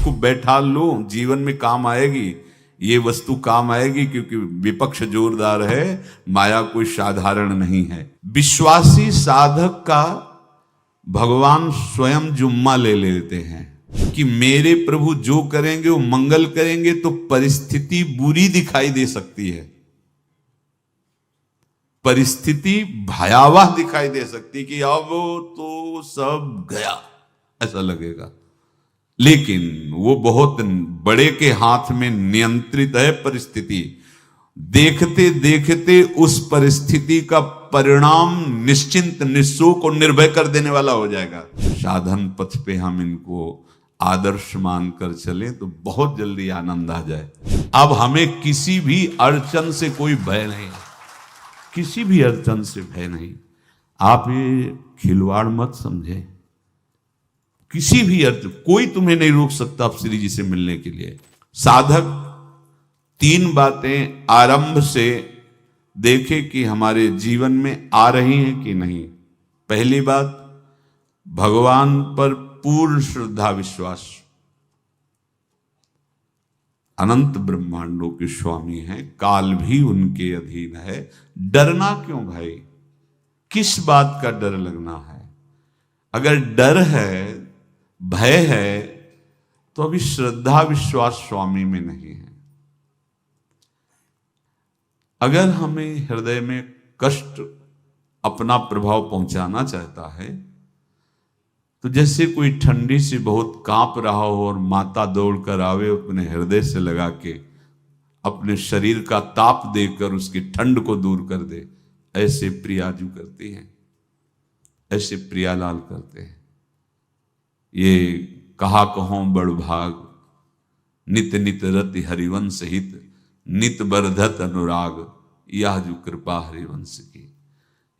इसको बैठा लो, जीवन में काम आएगी, ये वस्तु काम आएगी, क्योंकि विपक्ष जोरदार है, माया कोई साधारण नहीं है। विश्वासी साधक का भगवान स्वयं जुम्मा ले लेते हैं कि मेरे प्रभु जो करेंगे वो मंगल करेंगे। तो परिस्थिति बुरी दिखाई दे सकती है, परिस्थिति भयावह दिखाई दे सकती कि अब तो सब गया, ऐसा लगेगा, लेकिन वो बहुत बड़े के हाथ में नियंत्रित है परिस्थिति। देखते देखते उस परिस्थिति का परिणाम निश्चिंत, निःशोक और निर्भय कर देने वाला हो जाएगा। साधन पथ पे हम इनको आदर्श मानकर चले तो बहुत जल्दी आनंद आ जाए। अब हमें किसी भी अड़चन से कोई भय नहीं, किसी भी अड़चन से भय नहीं। आप ये खिलवाड़ मत समझे, किसी भी अर्थ कोई तुम्हें नहीं रोक सकता आप श्री जी से मिलने के लिए। साधक 3 बातें आरंभ से देखे कि हमारे जीवन में आ रही हैं कि नहीं। पहली बात, भगवान पर पूर्ण श्रद्धा विश्वास। अनंत ब्रह्मांडों के स्वामी हैं, काल भी उनके अधीन है। डरना क्यों भाई, किस बात का डर लगना है? अगर डर है, भय है, तो अभी श्रद्धा विश्वास स्वामी में नहीं है। अगर हमें हृदय में कष्ट अपना प्रभाव पहुंचाना चाहता है, तो जैसे कोई ठंडी से बहुत कांप रहा हो और माता दौड़कर आवे, अपने हृदय से लगा के अपने शरीर का ताप देकर उसकी ठंड को दूर कर दे, ऐसे प्रियाजू करती हैं, ऐसे प्रियालाल करते हैं। ये कहा कहो बड़ भाग, नित नित रति हरिवंश हित, नित बरधत अनुराग, यह जो कृपा हरिवंश की।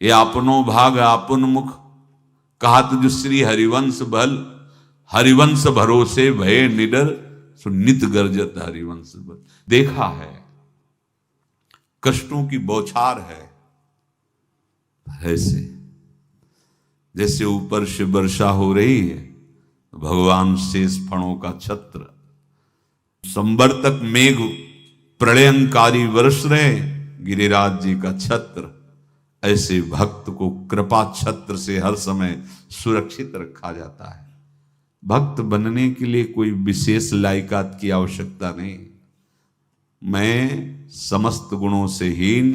ये आपनो भाग आपन मुख, कहा तुझ श्री हरिवंश बल, हरिवंश भरोसे भय निडर, सो नित गर्जत हरिवंश बल। देखा है, कष्टों की बौछार है, ऐसे जैसे ऊपर से वर्षा हो रही है, भगवान शेष फणों का छत्र, संवर्तक मेघ प्रलयंकारी वर्ष रहे, गिरिराज जी का छत्र। ऐसे भक्त को कृपा छत्र से हर समय सुरक्षित रखा जाता है। भक्त बनने के लिए कोई विशेष लायकात की आवश्यकता नहीं। मैं समस्त गुणों से हीन,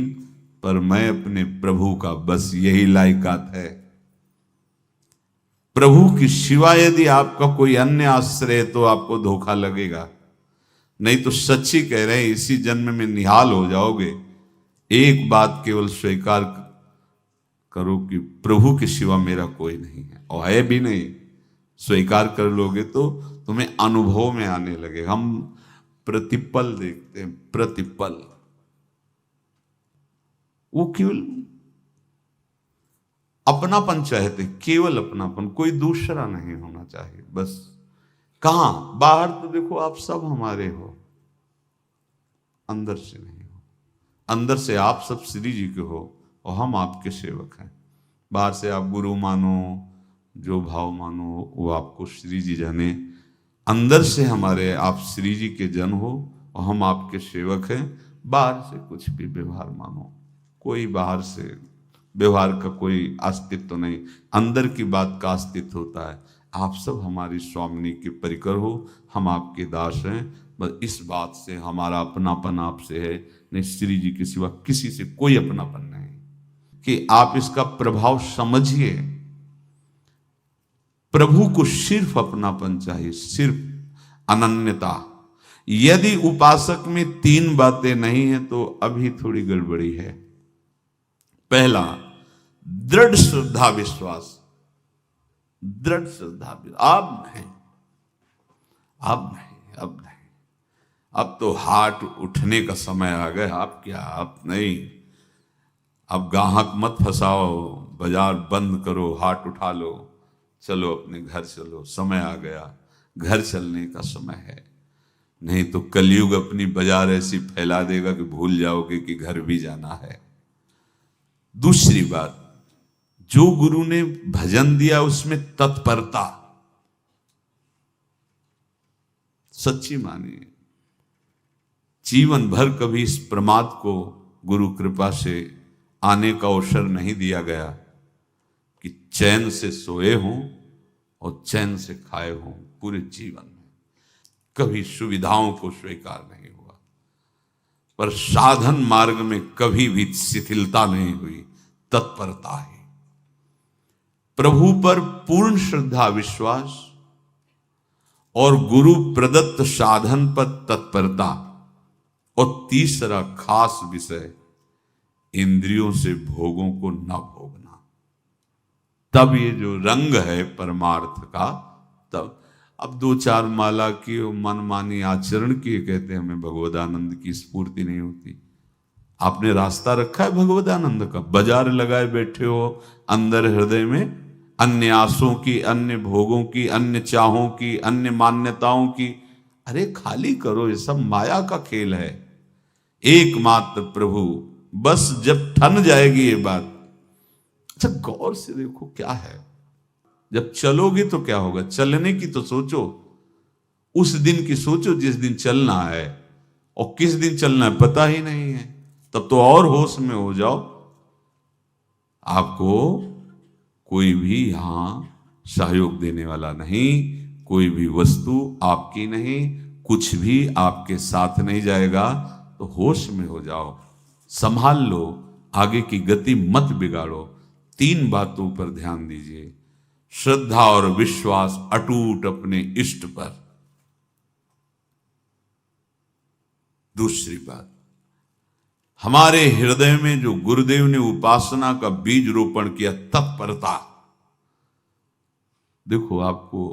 पर मैं अपने प्रभु का, बस यही लायकात है। प्रभु की सिवा यदि आपका कोई अन्य आश्रय, तो आपको धोखा लगेगा। नहीं तो सच्ची कह रहे हैं, इसी जन्म में निहाल हो जाओगे। एक बात केवल स्वीकार करो कि प्रभु के सिवा मेरा कोई नहीं है, और है भी नहीं। स्वीकार कर लोगे तो तुम्हें अनुभव में आने लगे। हम प्रतिपल देखते हैं, प्रतिपल, वो केवल अपनापन चाहते, केवल अपनापन, कोई दूसरा नहीं होना चाहिए। बस कहां बाहर तो देखो आप सब हमारे हो, अंदर से नहीं हो। अंदर से आप सब श्री जी के हो और हम आपके सेवक हैं। बाहर से आप गुरु मानो, जो भाव मानो, वो आपको श्री जी जाने। अंदर से हमारे आप श्री जी के जन हो और हम आपके सेवक हैं। बाहर से कुछ भी व्यवहार मानो, कोई बाहर से व्यवहार का कोई अस्तित्व नहीं, अंदर की बात का अस्तित्व होता है। आप सब हमारी स्वामिनी के परिकर हो, हम आपके दास हैं। बस इस बात से हमारा अपनापन आपसे है, नहीं श्री जी के सिवा किसी से कोई अपनापन नहीं। कि आप इसका प्रभाव समझिए। प्रभु को सिर्फ अपनापन चाहिए, सिर्फ अनन्यता। यदि उपासक में 3 बातें नहीं है तो अभी थोड़ी गड़बड़ी है। पहला, दृढ़ श्रद्धा विश्वास। दृढ़ श्रद्धा, अब नहीं, अब नहीं, अब नहीं, अब तो हाथ उठने का समय आ गया। अब क्या, अब नहीं, अब गाहक मत फंसाओ, बाजार बंद करो, हाथ उठा लो, चलो अपने घर चलो, समय आ गया, घर चलने का समय है। नहीं तो कलयुग अपनी बाजार ऐसी फैला देगा कि भूल जाओगे कि घर भी जाना है। दूसरी बात, जो गुरु ने भजन दिया उसमें तत्परता। सच्ची मानिए। जीवन भर कभी इस प्रमाद को गुरु कृपा से आने का अवसर नहीं दिया गया कि चैन से सोए हों और चैन से खाए हों। पूरे जीवन में कभी सुविधाओं को स्वीकार नहीं हुआ, पर साधन मार्ग में कभी भी शिथिलता नहीं हुई, तत्परता ही। प्रभु पर पूर्ण श्रद्धा विश्वास और गुरु प्रदत्त साधन पर तत्परता, और तीसरा खास विषय इंद्रियों से भोगों को न भोगना। तब ये जो रंग है परमार्थ का, तब अब 2-4 माला की मनमानी आचरण किए कहते हैं हमें भगवदानंद की स्फूर्ति नहीं होती। आपने रास्ता रखा है भगवदानंद का, बाजार लगाए बैठे हो अंदर हृदय में अन्य आसों की, अन्य भोगों की, अन्य चाहों की, अन्य मान्यताओं की। अरे खाली करो, ये सब माया का खेल है। एकमात्र प्रभु, बस जब ठन जाएगी ये बात। अच्छा गौर से देखो क्या है, जब चलोगे तो क्या होगा, चलने की तो सोचो, उस दिन की सोचो जिस दिन चलना है, और किस दिन चलना है पता ही नहीं है, तब तो और होश में हो जाओ। आपको कोई भी यहां सहयोग देने वाला नहीं, कोई भी वस्तु आपकी नहीं, कुछ भी आपके साथ नहीं जाएगा। तो होश में हो जाओ, संभाल लो, आगे की गति मत बिगाड़ो। 3 बातों पर ध्यान दीजिए, श्रद्धा और विश्वास अटूट अपने इष्ट पर। दूसरी बात, हमारे हृदय में जो गुरुदेव ने उपासना का बीज रोपण किया, तत्परता। देखो आपको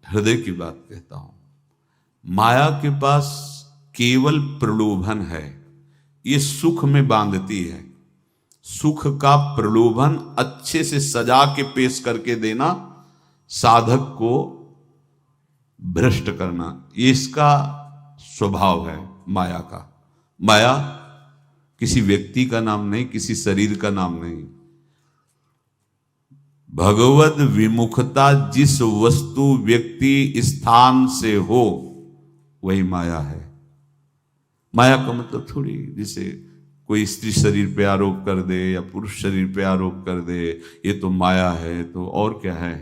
हृदय की बात कहता हूं, माया के पास केवल प्रलोभन है, ये सुख में बांधती है। सुख का प्रलोभन अच्छे से सजा के पेश करके देना, साधक को भ्रष्ट करना, ये इसका स्वभाव है माया का। माया किसी व्यक्ति का नाम नहीं, किसी शरीर का नाम नहीं। भगवत विमुखता जिस वस्तु व्यक्ति स्थान से हो वही माया है। माया का मतलब थोड़ी जैसे कोई स्त्री शरीर पे आरोप कर दे या पुरुष शरीर पे आरोप कर दे, ये तो माया है, तो और क्या है।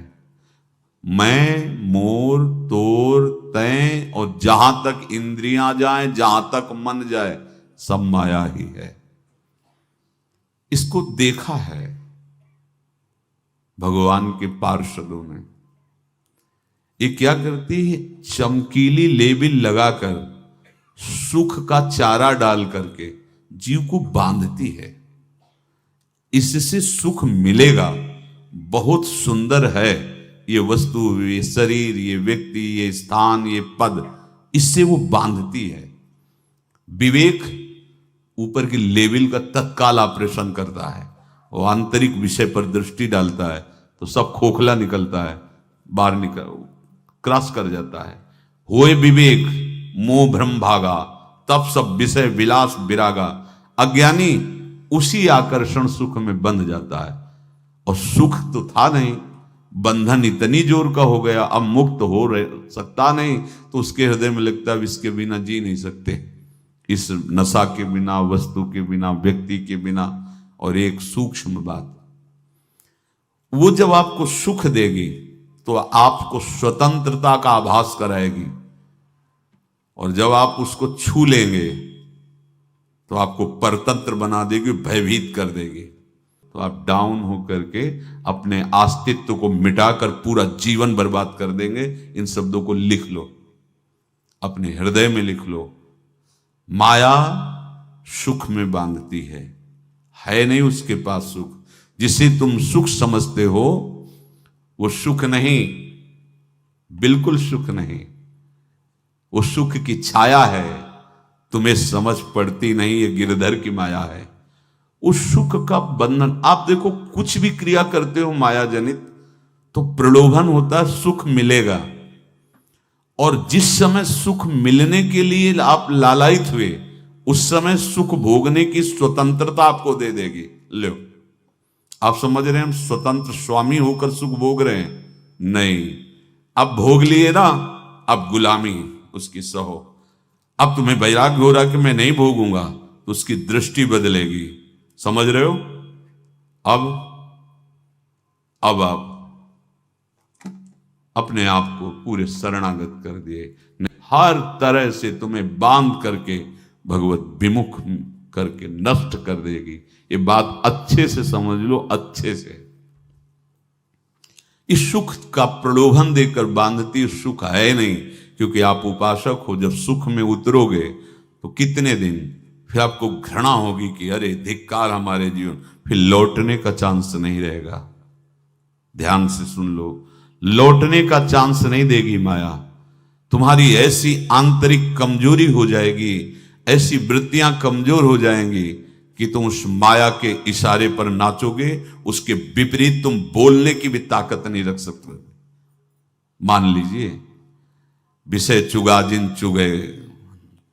मैं, मोर, तोर, तय और जहां तक इंद्रियां जाएं, जहां तक मन जाए, सब माया ही है। इसको देखा है भगवान के पार्षदों ने। ये क्या करती है, चमकीली लेबिल लगाकर, सुख का चारा डाल करके जीव को बांधती है। इससे सुख मिलेगा, बहुत सुंदर है ये वस्तु, ये शरीर, ये व्यक्ति, ये स्थान, ये पद, इससे वो बांधती है। विवेक ऊपर की लेवल का तत्काल ऑपरेशन करता है, वो आंतरिक विषय पर दृष्टि डालता है तो सब खोखला निकलता है, बाहर निकल क्रॉस कर जाता है। होए विवेक मोह भ्रम भागा, तब सब विषय विलास विरागा। अज्ञानी उसी आकर्षण सुख में बंध जाता है, और सुख तो था नहीं, बंधन इतनी जोर का हो गया, अब मुक्त हो सकता नहीं, तो उसके हृदय में लगता है इसके बिना जी नहीं सकते, इस नशा के बिना, वस्तु के बिना, व्यक्ति के बिना। और एक सूक्ष्म बात, वो जब आपको सुख देगी तो आपको स्वतंत्रता का आभास कराएगी, और जब आप उसको छू लेंगे तो आपको परतंत्र बना देगी, भयभीत कर देगी। तो आप डाउन होकर के अपने अस्तित्व को मिटाकर पूरा जीवन बर्बाद कर देंगे। इन शब्दों को लिख लो, अपने हृदय में लिख लो। माया सुख में बांधती है नहीं उसके पास सुख। जिसे तुम सुख समझते हो वो सुख नहीं, बिल्कुल सुख नहीं, वो सुख की छाया है, तुम्हें समझ पड़ती नहीं, ये गिरधर की माया है। उस सुख का बंधन, आप देखो कुछ भी क्रिया करते हो माया जनित तो प्रलोभन होता है, सुख मिलेगा, और जिस समय सुख मिलने के लिए आप लालायित हुए उस समय सुख भोगने की स्वतंत्रता आपको दे देगी। लो, आप समझ रहे हैं हम स्वतंत्र स्वामी होकर सुख भोग रहे हैं? नहीं, अब भोग लिए ना, अब गुलामी, उसकी सहो। अब तुम्हें वैराग्य हो रहा कि मैं नहीं भोगूंगा, तो उसकी दृष्टि बदलेगी। समझ रहे हो? अब आप अपने आप को पूरे शरणागत कर दिए, हर तरह से तुम्हें बांध करके भगवत विमुख करके नष्ट कर देगी। ये बात अच्छे से समझ लो, अच्छे से। इस सुख का प्रलोभन देकर बांधती सुख है नहीं, क्योंकि आप उपासक हो। जब सुख में उतरोगे तो कितने दिन फिर आपको घृणा होगी कि अरे धिक्कार हमारे जीवन, फिर लौटने का चांस नहीं रहेगा। ध्यान से सुन लो, लौटने का चांस नहीं देगी माया। तुम्हारी ऐसी आंतरिक कमजोरी हो जाएगी, ऐसी वृत्तियां कमजोर हो जाएंगी कि तुम उस माया के इशारे पर नाचोगे, उसके विपरीत तुम बोलने की भी ताकत नहीं रख सकते। मान लीजिए, विषय चुगा जिन चुगे,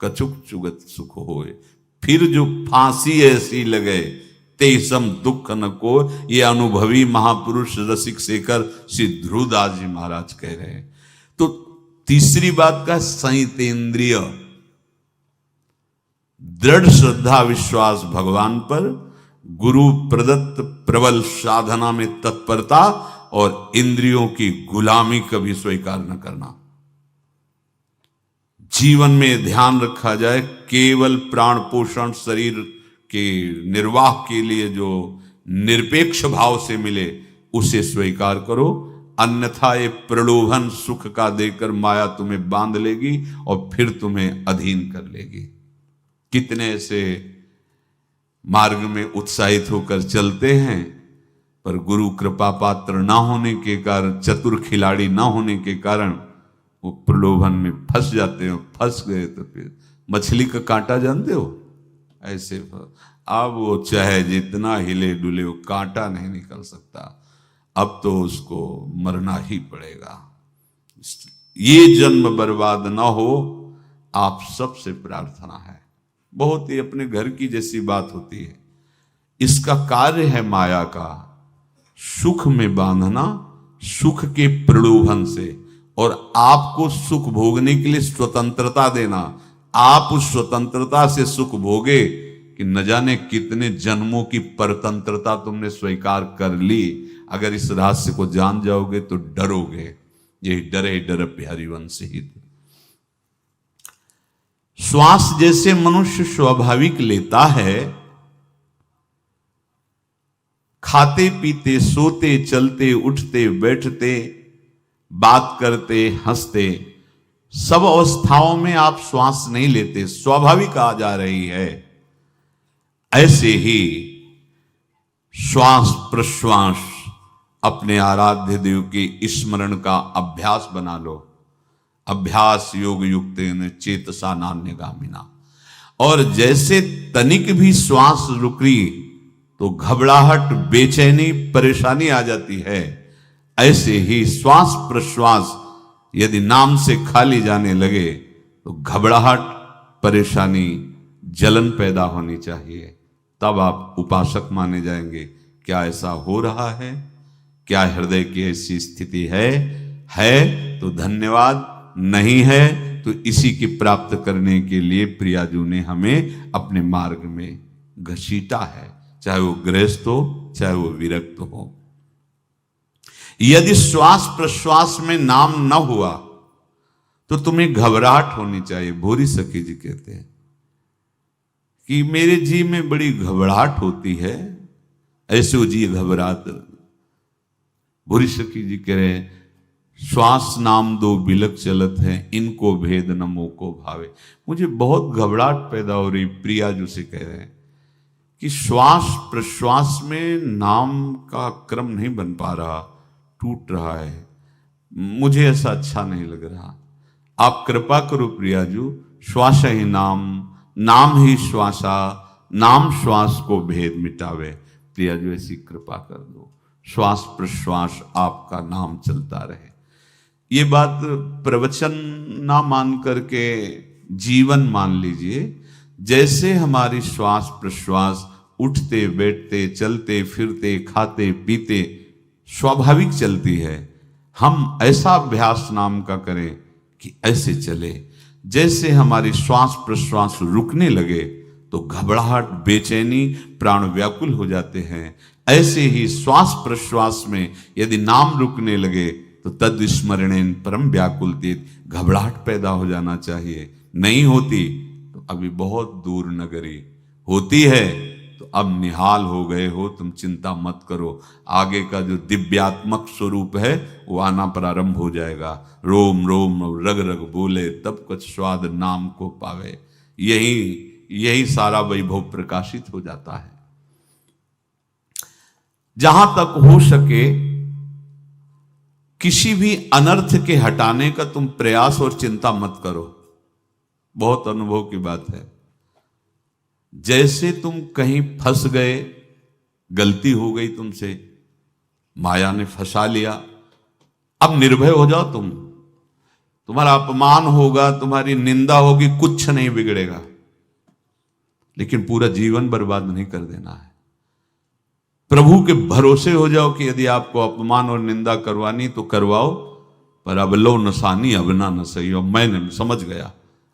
कछुक चुगत सुख होए, फिर जो फांसी ऐसी लगे तेसम दुख न को। ये अनुभवी महापुरुष रसिक शेखर श्री ध्रुवदास जी महाराज कह रहे हैं। तो तीसरी बात का संयतेंद्रिय, दृढ़ श्रद्धा विश्वास भगवान पर, गुरु प्रदत्त प्रबल साधना में तत्परता, और इंद्रियों की गुलामी कभी स्वीकार न करना। जीवन में ध्यान रखा जाए, केवल प्राण पोषण शरीर के निर्वाह के लिए जो निरपेक्ष भाव से मिले उसे स्वीकार करो, अन्यथा ये प्रलोभन सुख का देकर माया तुम्हें बांध लेगी और फिर तुम्हें अधीन कर लेगी। कितने ऐसे मार्ग में उत्साहित होकर चलते हैं, पर गुरु कृपा पात्र ना होने के कारण, चतुर खिलाड़ी ना होने के कारण वो प्रलोभन में फंस जाते हो। फंस गए तो फिर मछली का कांटा जानते हो, ऐसे अब वो चाहे जितना हिले डुले वो कांटा नहीं निकल सकता, अब तो उसको मरना ही पड़ेगा। ये जन्म बर्बाद ना हो, आप सबसे प्रार्थना है। बहुत ही अपने घर की जैसी बात होती है। इसका कार्य है माया का सुख में बांधना, सुख के प्रलोभन से, और आपको सुख भोगने के लिए स्वतंत्रता देना। आप उस स्वतंत्रता से सुख भोगे कि न जाने कितने जन्मों की परतंत्रता तुमने स्वीकार कर ली। अगर इस रहस्य को जान जाओगे तो डरोगे। यही डरे डर प्यारी वंश ही। श्वास जैसे मनुष्य स्वाभाविक लेता है, खाते पीते सोते चलते उठते बैठते बात करते हंसते, सब अवस्थाओं में आप श्वास नहीं लेते, स्वाभाविक आ जा रही है। ऐसे ही श्वास प्रश्वास अपने आराध्य देव के स्मरण का अभ्यास बना लो। अभ्यास योग युक्तेन चेतसा नान्यगामिना। और जैसे तनिक भी श्वास रुकी तो घबराहट, बेचैनी, परेशानी आ जाती है, ऐसे ही श्वास प्रश्वास यदि नाम से खाली जाने लगे तो घबराहट, परेशानी, जलन पैदा होनी चाहिए। तब आप उपासक माने जाएंगे। क्या ऐसा हो रहा है? क्या हृदय की ऐसी स्थिति है तो धन्यवाद, नहीं है तो इसी की प्राप्त करने के लिए प्रियाजू ने हमें अपने मार्ग में घसीटा है, चाहे वो गृहस्थ हो चाहे वो विरक्त हो। यदि श्वास प्रश्वास में नाम न हुआ तो तुम्हें घबराहट होनी चाहिए। भूरी सखी जी कहते हैं कि मेरे जी में बड़ी घबराहट होती है, ऐसे वो जी घबरात। भूरी सखी जी कह रहे हैं, श्वास नाम दो बिलक चलत है, इनको भेद न मोको भावे। मुझे बहुत घबराहट पैदा हो रही। प्रिया जो से कह रहे हैं कि श्वास प्रश्वास में नाम का क्रम नहीं बन पा रहा, टूट रहा है, मुझे ऐसा अच्छा नहीं लग रहा। आप कृपा करो प्रियाजू, श्वास ही नाम, नाम ही श्वासा, नाम श्वास को भेद मिटावे। प्रियाजू ऐसी कृपा कर दो, श्वास प्रश्वास आपका नाम चलता रहे। ये बात प्रवचन ना मान करके जीवन मान लीजिए। जैसे हमारी श्वास प्रश्वास उठते बैठते चलते फिरते खाते पीते स्वाभाविक चलती है, हम ऐसा अभ्यास नाम का करें कि ऐसे चले। जैसे हमारी श्वास प्रश्वास रुकने लगे तो घबराहट, बेचैनी, प्राण व्याकुल हो जाते हैं, ऐसे ही श्वास प्रश्वास में यदि नाम रुकने लगे तो तद स्मरणेन परम व्याकुलतीत, घबराहट पैदा हो जाना चाहिए। नहीं होती तो अभी बहुत दूर नगरी, होती है तो अब निहाल हो गए हो, तुम चिंता मत करो। आगे का जो दिव्यात्मक स्वरूप है वो आना प्रारंभ हो जाएगा। रोम रोम रग रग बोले तब कुछ स्वाद नाम को पावे, यही सारा वैभव प्रकाशित हो जाता है। जहां तक हो सके किसी भी अनर्थ के हटाने का तुम प्रयास और चिंता मत करो। बहुत अनुभव की बात है। जैसे तुम कहीं फंस गए, गलती हो गई तुमसे, माया ने फंसा लिया, अब निर्भय हो जाओ। तुम्हारा अपमान होगा, तुम्हारी निंदा होगी, कुछ नहीं बिगड़ेगा, लेकिन पूरा जीवन बर्बाद नहीं कर देना है। प्रभु के भरोसे हो जाओ कि यदि आपको अपमान और निंदा करवानी तो करवाओ, पर अब लो नसानी अब ना न सही हो। मैंने समझ गया,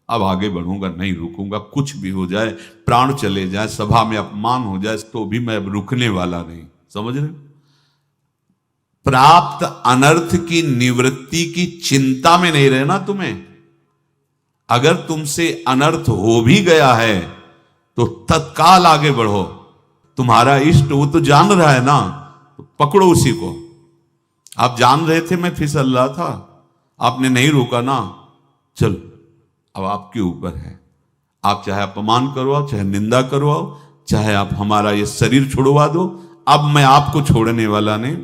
अब आगे बढ़ूंगा, नहीं रुकूंगा, कुछ भी हो जाए, प्राण चले जाए, सभा में अपमान हो जाए, तो भी मैं अब रुकने वाला नहीं। समझ रहे? प्राप्त अनर्थ की निवृत्ति की चिंता में नहीं रहना तुम्हें। अगर तुमसे अनर्थ हो भी गया है तो तत्काल आगे बढ़ो। तुम्हारा इष्ट वो तो जान रहा है ना, तो पकड़ो उसी को। आप जान रहे थे मैं फिसल रहा था, आपने नहीं रोका ना, चलो अब आपके ऊपर है। आप चाहे अपमान करवाओ, चाहे निंदा करवाओ, चाहे आप हमारा ये शरीर छुड़वा दो, अब मैं आपको छोड़ने वाला नहीं।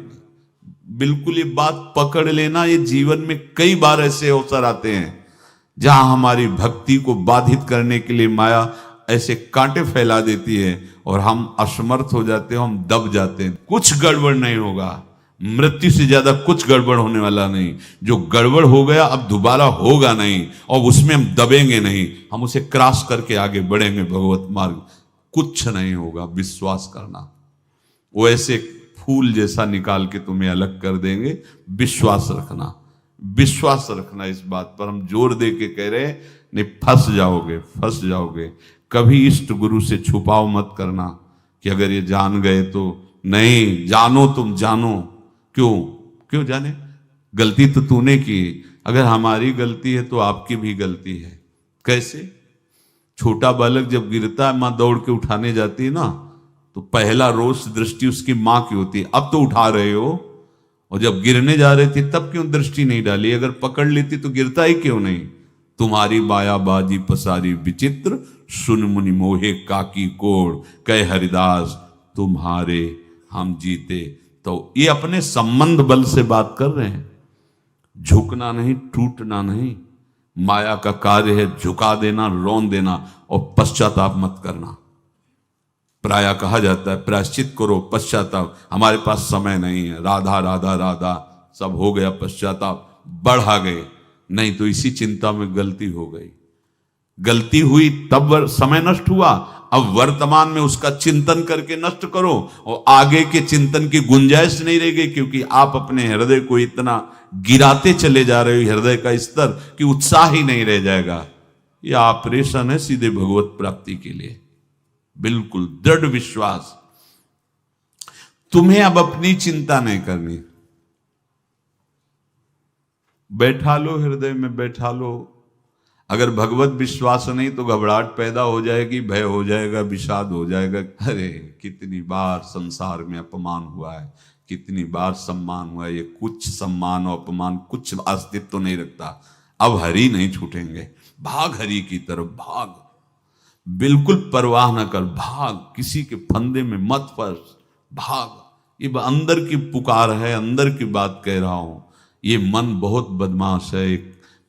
बिल्कुल ये बात पकड़ लेना। ये जीवन में कई बार ऐसे अवसर आते हैं जहां हमारी भक्ति को बाधित करने के लिए माया ऐसे कांटे फैला देती है और हम असमर्थ हो जाते हैं, हम दब जाते हैं। कुछ गड़बड़ नहीं होगा, मृत्यु से ज्यादा कुछ गड़बड़ होने वाला नहीं। जो गड़बड़ हो गया अब दोबारा होगा नहीं, और उसमें हम दबेंगे नहीं, हम उसे क्रॉस करके आगे बढ़ेंगे भगवत मार्ग। कुछ नहीं होगा, विश्वास करना। वो ऐसे फूल जैसा निकाल के तुम्हें अलग कर देंगे। विश्वास रखना, विश्वास रखना। इस बात पर हम जोर दे के कह रहे हैं, नहीं फंस जाओगे, फंस जाओगे। कभी इष्ट गुरु से छुपाओ मत करना कि अगर ये जान गए तो। नहीं, जानो, तुम जानो। क्यों जाने? गलती तो तूने की। अगर हमारी गलती है तो आपकी भी गलती है। कैसे? छोटा बालक जब गिरता है, मां दौड़ के उठाने जाती है ना, तो पहला रोष दृष्टि उसकी मां की होती है। अब तो उठा रहे हो, और जब गिरने जा रहे थे तब क्यों दृष्टि नहीं डाली? अगर पकड़ लेती तो गिरता ही क्यों नहीं? तुम्हारी मायाबाजी पसारी विचित्र, सुन मुनि मोहे काकी कोड़, कह हरिदास तुम्हारे हम जीते। तो ये अपने संबंध बल से बात कर रहे हैं। झुकना नहीं, टूटना नहीं। माया का कार्य है झुका देना, रौन देना, और पश्चाताप मत करना। प्राय कहा जाता है प्रायश्चित करो, पश्चाताप। हमारे पास समय नहीं है। राधा राधा राधा सब हो गया, पश्चाताप बढ़ा गए। नहीं तो इसी चिंता में गलती हो गई। गलती हुई तब समय नष्ट हुआ, अब वर्तमान में उसका चिंतन करके नष्ट करो, और आगे के चिंतन की गुंजाइश नहीं रह गई, क्योंकि आप अपने हृदय को इतना गिराते चले जा रहे हो, हृदय का स्तर, कि उत्साह ही नहीं रह जाएगा। यह ऑपरेशन है सीधे भगवत प्राप्ति के लिए। बिल्कुल दृढ़ विश्वास। तुम्हें अब अपनी चिंता नहीं करनी। बैठा लो, हृदय में बैठा लो। अगर भगवत विश्वास नहीं तो घबराहट पैदा हो जाएगी, भय हो जाएगा, विषाद हो जाएगा। अरे कितनी बार संसार में अपमान हुआ है, कितनी बार सम्मान हुआ है। ये कुछ सम्मान और अपमान कुछ अस्तित्व तो नहीं रखता। अब हरि नहीं छूटेंगे। भाग हरि की तरफ, भाग। बिल्कुल परवाह न कर, भाग। किसी के फंदे में मत फंस, भाग। ये अंदर की पुकार है, अंदर की बात कह रहा हूं। ये मन बहुत बदमाश है।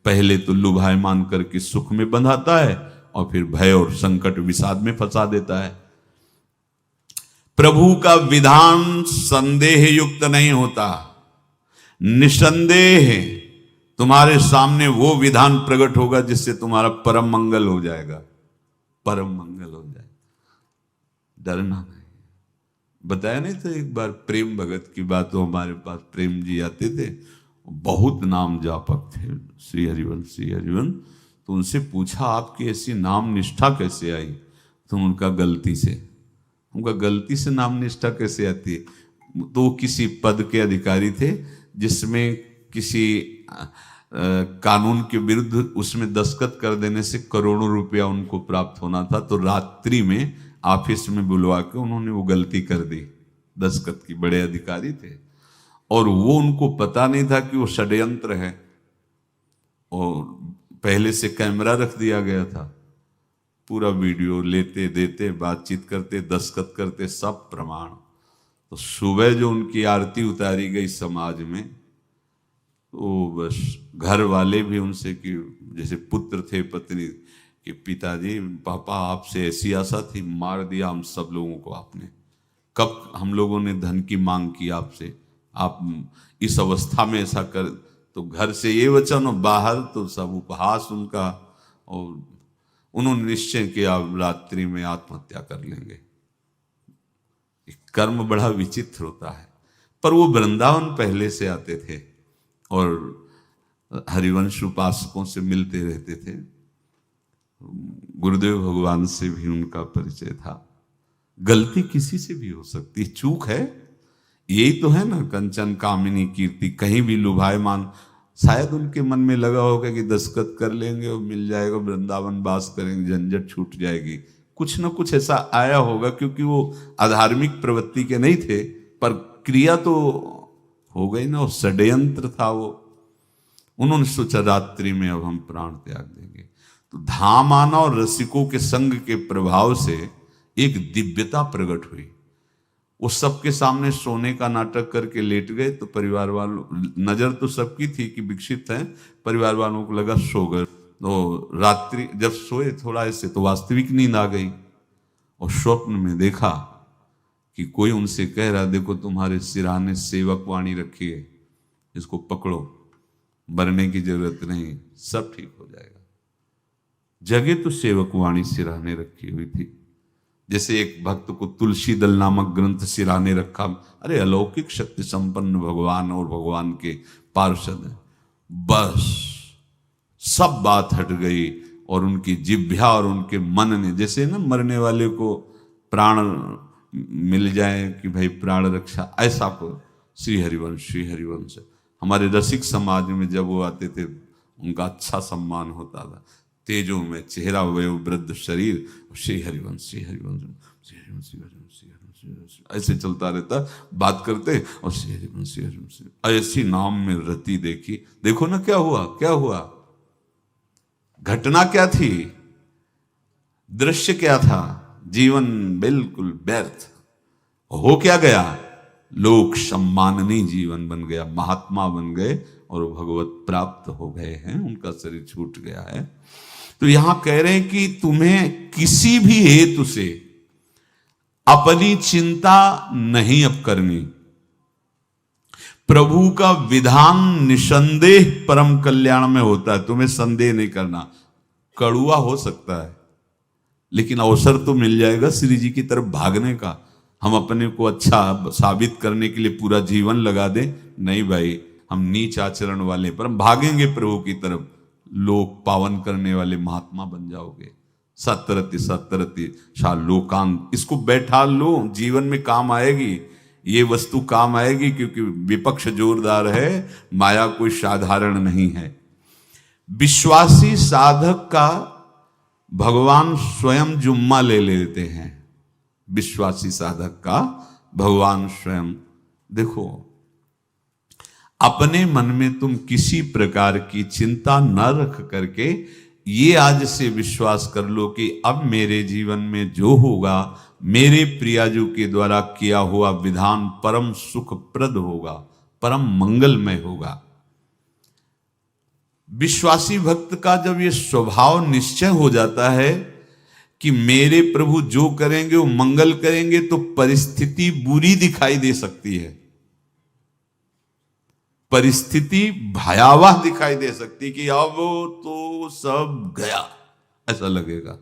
पहले तो लुभायमान करके सुख में बंधाता है, और फिर भय और संकट विषाद में फंसा देता है। प्रभु का विधान संदेह युक्त नहीं होता। निसंदेह तुम्हारे सामने वो विधान प्रकट होगा जिससे तुम्हारा परम मंगल हो जाएगा, परम मंगल हो जाएगा। डरना नहीं। बताया नहीं था एक बार प्रेम भगत की बात। तो हमारे पास प्रेम जी आते थे, बहुत नाम जापक थे, श्री हरिवन तो उनसे पूछा आपकी ऐसी नाम निष्ठा कैसे आई? तो उनका गलती से। उनका गलती से नाम निष्ठा कैसे आती है? तो वो किसी पद के अधिकारी थे जिसमें किसी कानून के विरुद्ध उसमें दस्तखत कर देने से करोड़ों रुपया उनको प्राप्त होना था। तो रात्रि में ऑफिस में बुलवा के उन्होंने वो गलती कर दी दस्तखत की। बड़े अधिकारी थे और वो उनको पता नहीं था कि वो षड्यंत्र है, और पहले से कैमरा रख दिया गया था। पूरा वीडियो लेते देते, बातचीत करते, दस्तखत करते, सब प्रमाण। तो सुबह जो उनकी आरती उतारी गई समाज में, तो बस घर वाले भी उनसे कि जैसे पुत्र थे पत्नी कि पिताजी पापा आपसे ऐसी आशा थी, मार दिया हम सब लोगों को आपने। कब हम लोगों ने धन की मांग की आपसे, आप इस अवस्था में ऐसा कर। तो घर से ये वचन और बाहर तो सब उपहास उनका, और उन्होंने निश्चय किया अब रात्रि में आत्महत्या कर लेंगे। कर्म बड़ा विचित्र होता है। पर वो वृंदावन पहले से आते थे और हरिवंश उपासकों से मिलते रहते थे। गुरुदेव भगवान से भी उनका परिचय था। गलती किसी से भी हो सकती, चूक है, यही तो है ना। कंचन कामिनी कीर्ति, कहीं भी लुभायमान। शायद उनके मन में लगा होगा कि दस्तखत कर लेंगे और मिल जाएगा, वृंदावन वास करेंगे, झंझट छूट जाएगी। कुछ ना कुछ ऐसा आया होगा, क्योंकि वो अधार्मिक प्रवृत्ति के नहीं थे, पर क्रिया तो हो गई ना, वो षड्यंत्र था वो। उन्होंने सोचा रात्रि में अब हम प्राण त्याग देंगे। तो धाम आना और रसिकों के संग के प्रभाव से एक दिव्यता प्रकट हुई। वो सबके सामने सोने का नाटक करके लेट गए। तो परिवार वालों, नजर तो सबकी थी कि विकसित है, परिवार वालों को लगा सो गए। तो रात्रि जब सोए थोड़ा ऐसे, तो वास्तविक नींद आ गई और स्वप्न में देखा कि कोई उनसे कह रहा, देखो तुम्हारे सिरहाने सेवक वाणी रखी है, इसको पकड़ो, मरने की जरूरत नहीं, सब ठीक हो जाएगा। जगह तो सेवक वाणी सिरहाने रखी हुई थी। जैसे एक भक्त को तुलसी दल नामक ग्रंथ सिरहाने रखा। अरे अलौकिक शक्ति संपन्न भगवान और भगवान के पार्षद हैं। बस सब बात हट गई और उनकी जिह्वा और उनके मन ने, जैसे ना मरने वाले को प्राण मिल जाए कि भाई प्राण रक्षा, ऐसा को श्री हरिवंश हमारे रसिक समाज में जब वो आते थे उनका अच्छा सम्मान होता था। तेजो में चेहरा, वयो वृद्ध शरीर, श्री हरिवंश ऐसे चलता रहता, बात करते और श्री हरिवंश ऐसी नाम में रति देखी। देखो ना क्या हुआ, घटना क्या थी, दृश्य क्या था, जीवन बिल्कुल व्यर्थ हो क्या गया, लोक सम्माननीय जीवन बन गया, महात्मा बन गए और भगवत प्राप्त हो गए हैं, उनका शरीर छूट गया है। तो यहां कह रहे हैं कि तुम्हें किसी भी हेतु से अपनी चिंता नहीं अब करनी। प्रभु का विधान निसंदेह परम कल्याण में होता है, तुम्हें संदेह नहीं करना। कड़ुआ हो सकता है लेकिन अवसर तो मिल जाएगा श्री जी की तरफ भागने का। हम अपने को अच्छा साबित करने के लिए पूरा जीवन लगा दें, नहीं भाई, हम नीच आचरण वाले पर हम भागेंगे प्रभु की तरफ, लोक पावन करने वाले महात्मा बन जाओगे। सतरति शा लोकांत, इसको बैठा लो, जीवन में काम आएगी, ये वस्तु काम आएगी, क्योंकि विपक्ष जोरदार है, माया कोई साधारण नहीं है। विश्वासी साधक का भगवान स्वयं जुम्मा ले लेते हैं। विश्वासी साधक का भगवान स्वयं, देखो अपने मन में तुम किसी प्रकार की चिंता न रख करके ये आज से विश्वास कर लो कि अब मेरे जीवन में जो होगा, मेरे प्रियाजू के द्वारा किया हुआ विधान परम सुखप्रद होगा, परम मंगलमय होगा। विश्वासी भक्त का जब ये स्वभाव निश्चय हो जाता है कि मेरे प्रभु जो करेंगे वो मंगल करेंगे, तो परिस्थिति बुरी दिखाई दे सकती है, परिस्थिति भयावह दिखाई दे सकती कि अब तो सब गया, ऐसा लगेगा।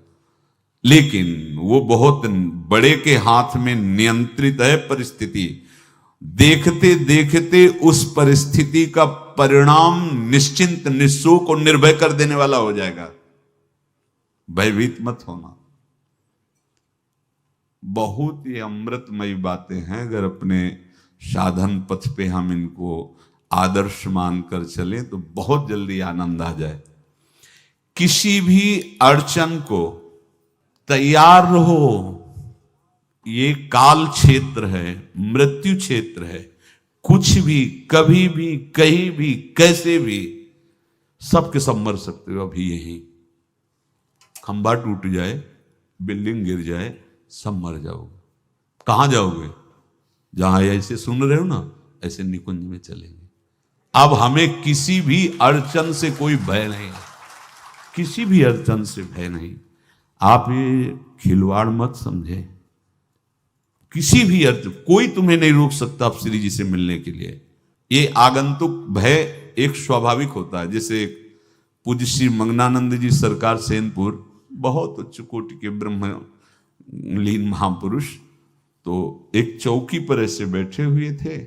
लेकिन वो बहुत बड़े के हाथ में नियंत्रित है परिस्थिति। देखते देखते उस परिस्थिति का परिणाम निश्चिंत, निःशोक और निर्भय कर देने वाला हो जाएगा। भयभीत मत होना। बहुत ही अमृतमयी बातें हैं, अगर अपने साधन पथ पे हम इनको आदर्श मानकर चलें तो बहुत जल्दी आनंद आ जाए। किसी भी अड़चन को तैयार रहो, ये काल क्षेत्र है, मृत्यु क्षेत्र है। कुछ भी, कभी भी, कहीं भी, कैसे भी, सबके सब मर सकते हो। अभी यही खंबा टूट जाए, बिल्डिंग गिर जाए, सब मर जाओगे। कहां जाओगे? जहां ऐसे सुन रहे हो ना, ऐसे निकुंज में चलेंगे। अब हमें किसी भी अड़चन से कोई भय नहीं, किसी भी अड़चन से भय नहीं। आप ये खिलवाड़ मत समझे। किसी भी अर्थ कोई तुम्हें नहीं रोक सकता आप श्री जी से मिलने के लिए। ये आगंतुक भय एक स्वाभाविक होता है। जैसे पूज्य श्री मंगनानंद जी सरकार सेनपुर, बहुत उच्च कोटि के ब्रह्मलीन महापुरुष, तो एक चौकी पर ऐसे बैठे हुए थे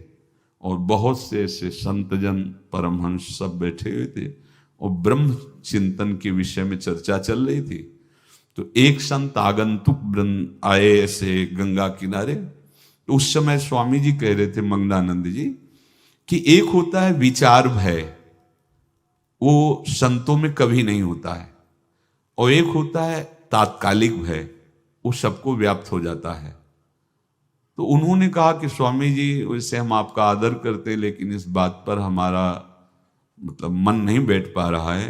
और बहुत से ऐसे संतजन परमहंस सब बैठे हुए थे और ब्रह्म चिंतन के विषय में चर्चा चल रही थी। तो एक संत आगंतुक वृंद आए ऐसे गंगा किनारे। तो उस समय स्वामी जी कह रहे थे मंगनानंद जी कि एक होता है विचार भय, वो संतों में कभी नहीं होता है, और एक होता है तात्कालिक भय, वो सबको व्याप्त हो जाता है। तो उन्होंने कहा कि स्वामी जी, वैसे हम आपका आदर करते हैं, लेकिन इस बात पर हमारा मतलब मन नहीं बैठ पा रहा है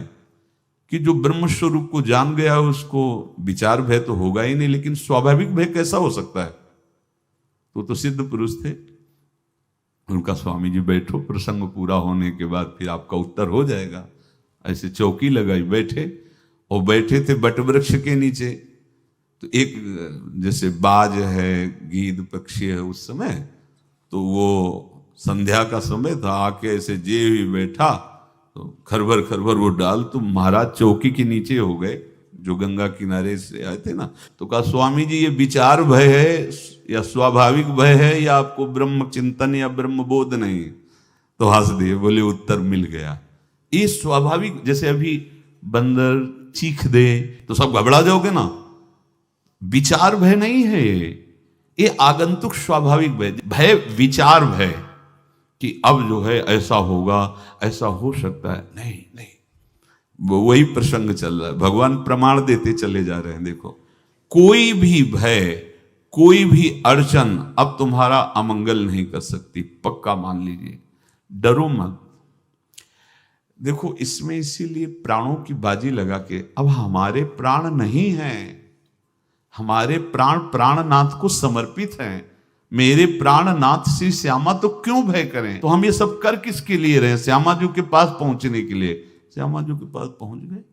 कि जो ब्रह्म स्वरूप को जान गया है उसको विचार भय तो होगा ही नहीं, लेकिन स्वाभाविक भय कैसा हो सकता है? तो सिद्ध पुरुष थे। उनका स्वामी जी बैठो, प्रसंग पूरा होने के बाद फिर आपका उत्तर हो जाएगा। ऐसे चौकी लगाई, बैठे, और बैठे थे बटवृक्ष के नीचे। तो एक जैसे बाज है, गीद पक्षी है, उस समय तो वो संध्या का समय था, आके ऐसे जे ही बैठा तो खरबर खरबर वो डाल, तो महाराज चौकी के नीचे हो गए, जो गंगा किनारे से आए थे ना। तो कहा स्वामी जी, ये विचार भय है या स्वाभाविक भय है या आपको ब्रह्म चिंतन या ब्रह्म बोध नहीं? तो हंस दिए, बोले उत्तर मिल गया। ये स्वाभाविक, जैसे अभी बंदर चीख दे तो सब घबरा जाओगे ना, विचार भय नहीं है ये आगंतुक स्वाभाविक भय। भय विचार भय कि अब जो है ऐसा होगा, ऐसा हो सकता है, नहीं नहीं, वही प्रसंग चल रहा है। भगवान प्रमाण देते चले जा रहे हैं। देखो, कोई भी भय, कोई भी अड़चन अब तुम्हारा अमंगल नहीं कर सकती, पक्का मान लीजिए। डरो मत। देखो, इसमें इसीलिए प्राणों की बाजी लगा के, अब हमारे प्राण नहीं हैं, हमारे प्राण प्राणनाथ को समर्पित हैं। मेरे प्राणनाथ श्री श्यामा, तो क्यों भय करें? तो हम ये सब कर किसके लिए रहे? श्यामा जी के पास पहुंचने के लिए। श्यामा जी के पास पहुंच गए,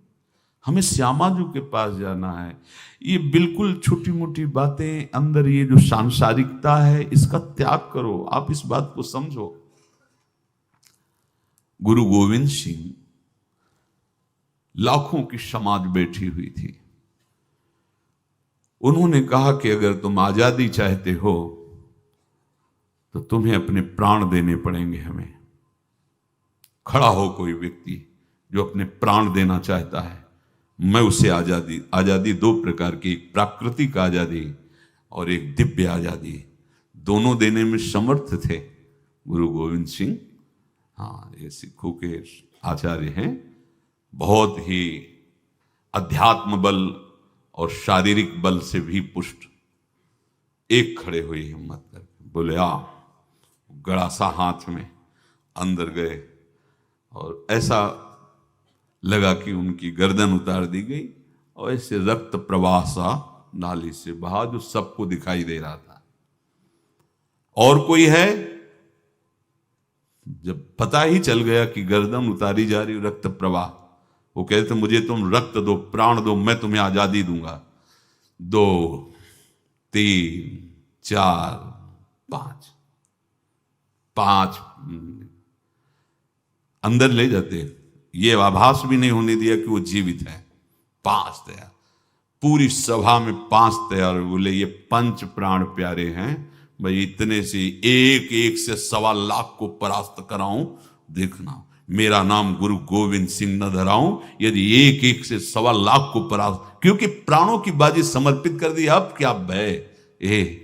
हमें श्यामा जी के पास जाना है। ये बिल्कुल छोटी मोटी बातें, अंदर ये जो सांसारिकता है, इसका त्याग करो। आप इस बात को समझो। गुरु गोविंद सिंह, लाखों की समाज बैठी हुई थी। उन्होंने कहा कि अगर तुम आजादी चाहते हो तो तुम्हें अपने प्राण देने पड़ेंगे। हमें खड़ा हो कोई व्यक्ति जो अपने प्राण देना चाहता है, मैं उसे आजादी। आजादी दो प्रकार की, एक प्राकृतिक आजादी और एक दिव्य आजादी, दोनों देने में समर्थ थे गुरु गोविंद सिंह। हाँ, ये सिखों के आचार्य हैं, बहुत ही अध्यात्म बल और शारीरिक बल से भी पुष्ट। एक खड़े हुए हिम्मत करके, बोले आ। गड़ासा हाथ में अंदर गए और ऐसा लगा कि उनकी गर्दन उतार दी गई और ऐसे रक्त प्रवाह सा नाली से बहा, जो सबको दिखाई दे रहा था। और कोई है? जब पता ही चल गया कि गर्दन उतारी जा रही, रक्त प्रवाह, वो कहते मुझे तुम रक्त दो, प्राण दो, मैं तुम्हें आजादी दूंगा। 2 3 4 5 अंदर ले जाते, ये आभास भी नहीं होने दिया कि वो जीवित है। 5 तैयार, पूरी सभा में 5 तैयार। बोले ये पंच प्राण प्यारे हैं भाई, इतने से एक एक से 1.25 लाख को परास्त कराऊं, देखना। मेरा नाम गुरु गोविंद सिंह न धराऊं, यदि एक एक से 1.25 को परास्त, क्योंकि प्राणों की बाजी समर्पित कर दी। अब क्या भय,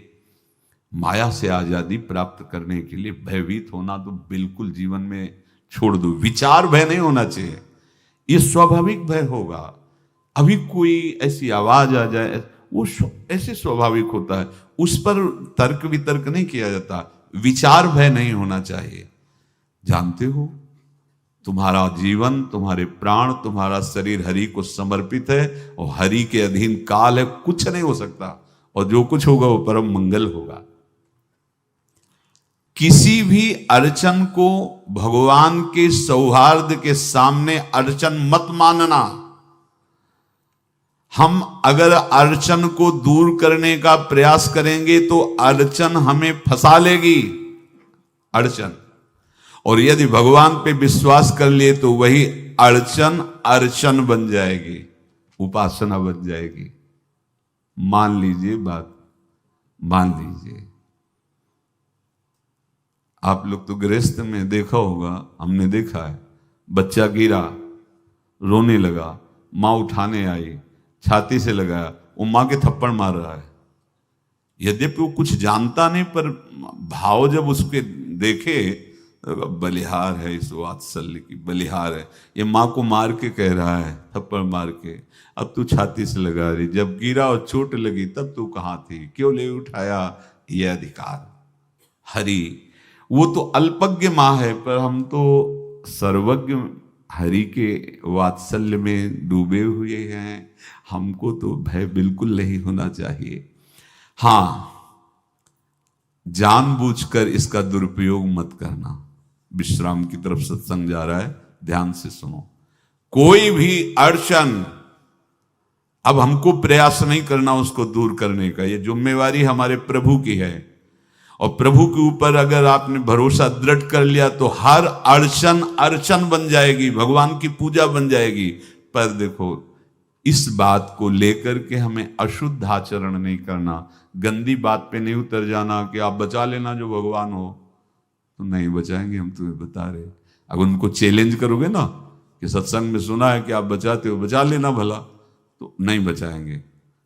माया से आजादी प्राप्त करने के लिए भयभीत होना तो बिल्कुल जीवन में छोड़ दो। विचार भय नहीं होना चाहिए, ये स्वाभाविक भय होगा। अभी कोई ऐसी आवाज आ जाए, वो ऐसे स्वाभाविक होता है, उस पर तर्क वितर्क नहीं किया जाता। विचार भय नहीं होना चाहिए। जानते हो, तुम्हारा जीवन, तुम्हारे प्राण, तुम्हारा शरीर हरि को समर्पित है और हरि के अधीन काल है, कुछ नहीं हो सकता, और जो कुछ होगा वो परम मंगल होगा। किसी भी अड़चन को भगवान के सौहार्द के सामने अड़चन मत मानना। हम अगर अड़चन को दूर करने का प्रयास करेंगे तो अड़चन हमें फंसा लेगी, अड़चन। और यदि भगवान पे विश्वास कर लिए तो वही अड़चन अर्चन बन जाएगी, उपासना बन जाएगी। मान लीजिए बात, मान लीजिए आप लोग तो गृहस्थ में देखा होगा, हमने देखा है, बच्चा गिरा, रोने लगा, माँ उठाने आई, छाती से लगाया, वो माँ के थप्पड़ मार रहा है। यद्यपि वो कुछ जानता नहीं, पर भाव जब उसके देखे, बलिहार है इस वात्सल्य की, बलिहार है, ये माँ को मार के कह रहा है, थप्पड़ मार के, अब तू छाती से लगा रही, जब गिरा और चोट लगी तब तू कहाँ थी, क्यों ले उठाया, ये अधिकार। हरि वो तो अल्पज्ञ माँ है, पर हम तो सर्वज्ञ हरि के वात्सल्य में डूबे हुए हैं। हमको तो भय बिल्कुल नहीं होना चाहिए। हां, जानबूझकर इसका दुरुपयोग मत करना। विश्राम की तरफ सत्संग जा रहा है, ध्यान से सुनो। कोई भी अड़चन, अब हमको प्रयास नहीं करना उसको दूर करने का, ये जिम्मेवारी हमारे प्रभु की है। और प्रभु के ऊपर अगर आपने भरोसा दृढ़ कर लिया तो हर अड़चन अर्चन बन जाएगी, भगवान की पूजा बन जाएगी। पर देखो, इस बात को लेकर के हमें अशुद्ध आचरण नहीं करना, गंदी बात पे नहीं उतर जाना कि आप बचा लेना जो भगवान हो। तो नहीं बचाएंगे, हम तुम्हें बता रहे। अगर उनको चैलेंज करोगे ना कि सत्संग में सुना है कि आप बचाते हो, बचा लेना भला, तो नहीं बचाएंगे।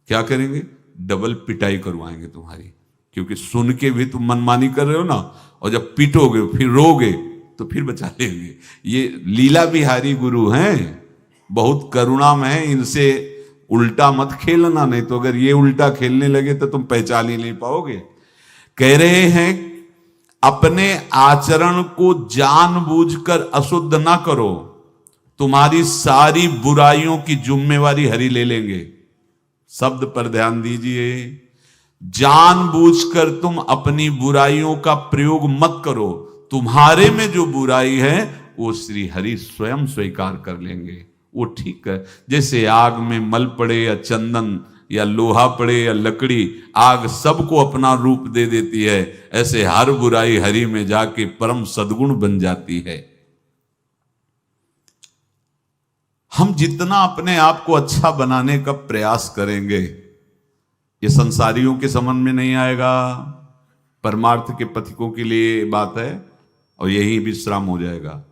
क्या करेंगे? डबल पिटाई करवाएंगे तुम्हारी, क्योंकि सुन के भी तुम मनमानी कर रहे हो ना, और जब पीटोगे फिर रोगे तो फिर बचा लेंगे। ये लीला बिहारी गुरु हैं, बहुत करुणामय है, इनसे उल्टा मत खेलना, नहीं तो अगर ये उल्टा खेलने लगे तो तुम पहचान ही नहीं पाओगे। कह रहे हैं अपने आचरण को जानबूझकर अशुद्ध ना करो, तुम्हारी सारी बुराइयों की जिम्मेवारी हरि ले लेंगे। शब्द पर ध्यान दीजिए, जानबूझकर तुम अपनी बुराइयों का प्रयोग मत करो। तुम्हारे में जो बुराई है वो श्री हरि स्वयं स्वीकार कर लेंगे, वो ठीक है। जैसे आग में मल पड़े या चंदन या लोहा पड़े या लकड़ी, आग सबको अपना रूप दे देती है, ऐसे हर बुराई हरि में जाके परम सद्गुण बन जाती है। हम जितना अपने आप को अच्छा बनाने का प्रयास करेंगे, ये संसारियों के समझ में नहीं आएगा, परमार्थ के पथिकों के लिए बात है, और यही विश्राम हो जाएगा।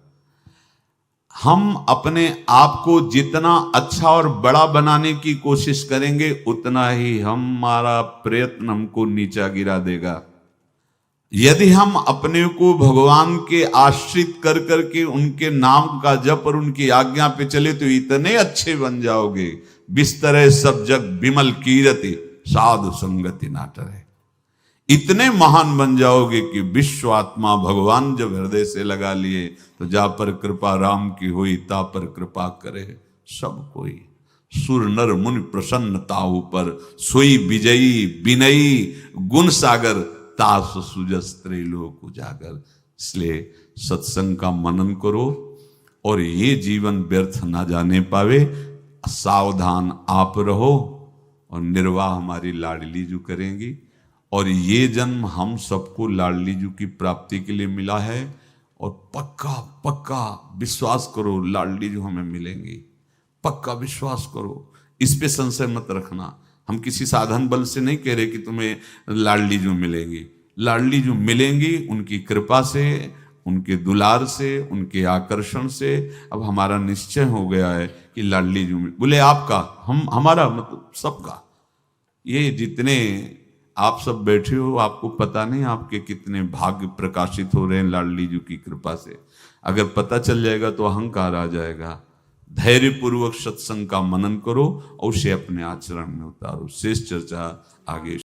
हम अपने आप को जितना अच्छा और बड़ा बनाने की कोशिश करेंगे, उतना ही हमारा प्रयत्न हमको नीचा गिरा देगा। यदि हम अपने को भगवान के आश्रित कर करके उनके नाम का जप और उनकी आज्ञा पे चले तो इतने अच्छे बन जाओगे, बिस्तरे सब जग विमल कीरति साधु संगति नाटर है। इतने महान बन जाओगे कि विश्व आत्मा भगवान जब हृदय से लगा लिए तो जा पर कृपा राम की हुई, ता पर कृपा करे सब कोई। सुर नर मुनि प्रसन्नता ऊपर, सोई विजयी विनयी गुण सागर, तास सुजस त्रैलोक उजागर। इसलिए सत्संग का मनन करो, और ये जीवन व्यर्थ ना जाने पावे, सावधान आप रहो, और निर्वाह हमारी लाडली जू करेंगी। और ये जन्म हम सबको लाडली जू की प्राप्ति के लिए मिला है, और पक्का पक्का विश्वास करो लाडली जू हमें मिलेंगी, पक्का विश्वास करो, इस पे संशय मत रखना। हम किसी साधन बल से नहीं कह रहे कि तुम्हें लाडली जू मिलेंगी, लाडली जू मिलेंगी उनकी कृपा से, उनके दुलार से, उनके आकर्षण से अब हमारा निश्चय हो गया है कि लाडली जी बोले आपका, हमारा मतलब सबका। ये जितने आप सब बैठे हो, आपको पता नहीं आपके कितने भाग्य प्रकाशित हो रहे हैं लाडली जी की कृपा से। अगर पता चल जाएगा तो अहंकार आ जाएगा। धैर्य पूर्वक सत्संग का मनन करो और उसे अपने आचरण में उतारो। शेष चर्चा आगे